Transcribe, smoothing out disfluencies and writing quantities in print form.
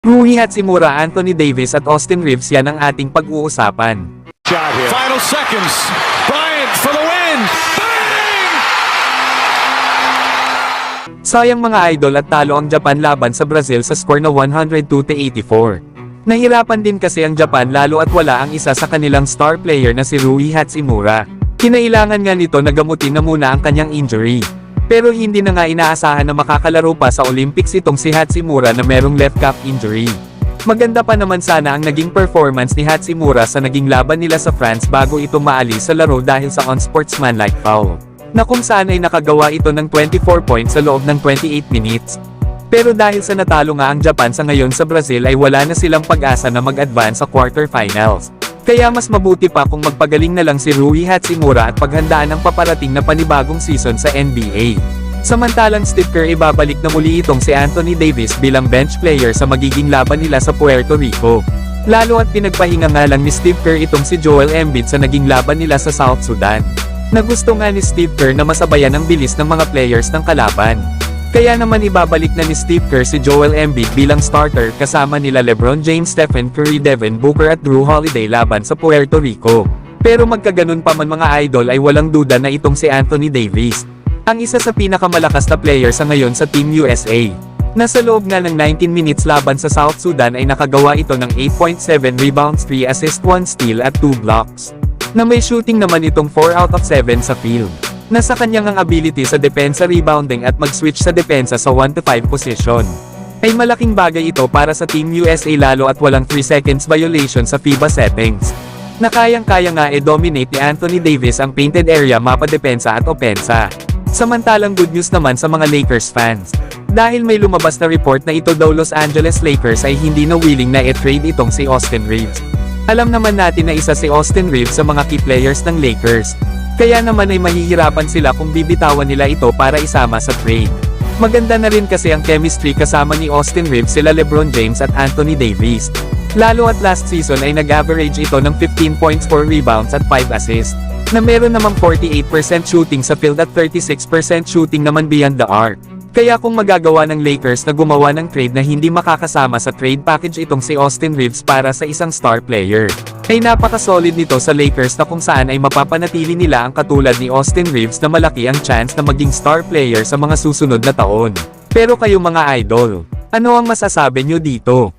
Rui Hachimura, Anthony Davis at Austin Reeves, yan ang ating pag-uusapan. Final seconds. Bryant for the win. Bang! Sayang mga idol, at talo ang Japan laban sa Brazil sa score na 102-84. Nahirapan din kasi ang Japan lalo at wala ang isa sa kanilang star player na si Rui Hachimura. Kinailangan nga nito na gamutin na muna ang kanyang injury. Pero hindi na nga inaasahan na makakalaro pa sa Olympics itong si Hachimura na merong left calf injury. Maganda pa naman sana ang naging performance ni Hachimura sa naging laban nila sa France bago ito maalis sa laro dahil sa unsportsmanlike foul, na kung saan ay nakagawa ito ng 24 points sa loob ng 28 minutes. Pero dahil sa natalo nga ang Japan sa ngayon sa Brazil ay wala na silang pag-asa na mag-advance sa quarterfinals. Kaya mas mabuti pa kung magpagaling na lang si Rui Hachimura at paghandaan ang paparating na panibagong season sa NBA. Samantalang Steve Kerr, ibabalik na muli itong si Anthony Davis bilang bench player sa magiging laban nila sa Puerto Rico. Lalo at pinagpahinga nga lang ni Steve Kerr itong si Joel Embiid sa naging laban nila sa South Sudan. Nagusto nga ni Steve Kerr na masabayan ang bilis ng mga players ng kalaban. Kaya naman ibabalik na ni Steve Kerr si Joel Embiid bilang starter kasama nila LeBron James, Stephen Curry, Devin Booker at Drew Holiday laban sa Puerto Rico. Pero magkaganon pa man mga idol ay walang duda na itong si Anthony Davis ang isa sa pinakamalakas na player sa ngayon sa Team USA. Nasa loob nga ng 19 minutes laban sa South Sudan ay nakagawa ito ng 8.7 rebounds, 3 assists, 1 steal at 2 blocks. Na may shooting naman itong 4 out of 7 sa field. Nasa kanyang ang ability sa depensa, rebounding at mag-switch sa depensa sa 1-5 position. Ay malaking bagay ito para sa Team USA lalo at walang 3 seconds violation sa FIBA settings. Na kayang-kaya nga dominate ni Anthony Davis ang painted area, mapa, depensa at opensa. Samantalang good news naman sa mga Lakers fans. Dahil may lumabas na report na ito daw Los Angeles Lakers ay hindi na willing na i-trade itong si Austin Reeves. Alam naman natin na isa si Austin Reeves sa mga key players ng Lakers. Kaya naman ay mahihirapan sila kung bibitawan nila ito para isama sa trade. Maganda na rin kasi ang chemistry kasama ni Austin Reeves sila LeBron James at Anthony Davis. Lalo at last season ay nag-average ito ng 15 points, 4 rebounds at 5 assists. Na meron namang 48% shooting sa field at 36% shooting naman beyond the arc. Kaya kung magagawa ng Lakers na gumawa ng trade na hindi makakasama sa trade package itong si Austin Reeves para sa isang star player, ay napaka-solid nito sa Lakers na kung saan ay mapapanatili nila ang katulad ni Austin Reeves na malaki ang chance na maging star player sa mga susunod na taon. Pero kayo mga idol, ano ang masasabi nyo dito?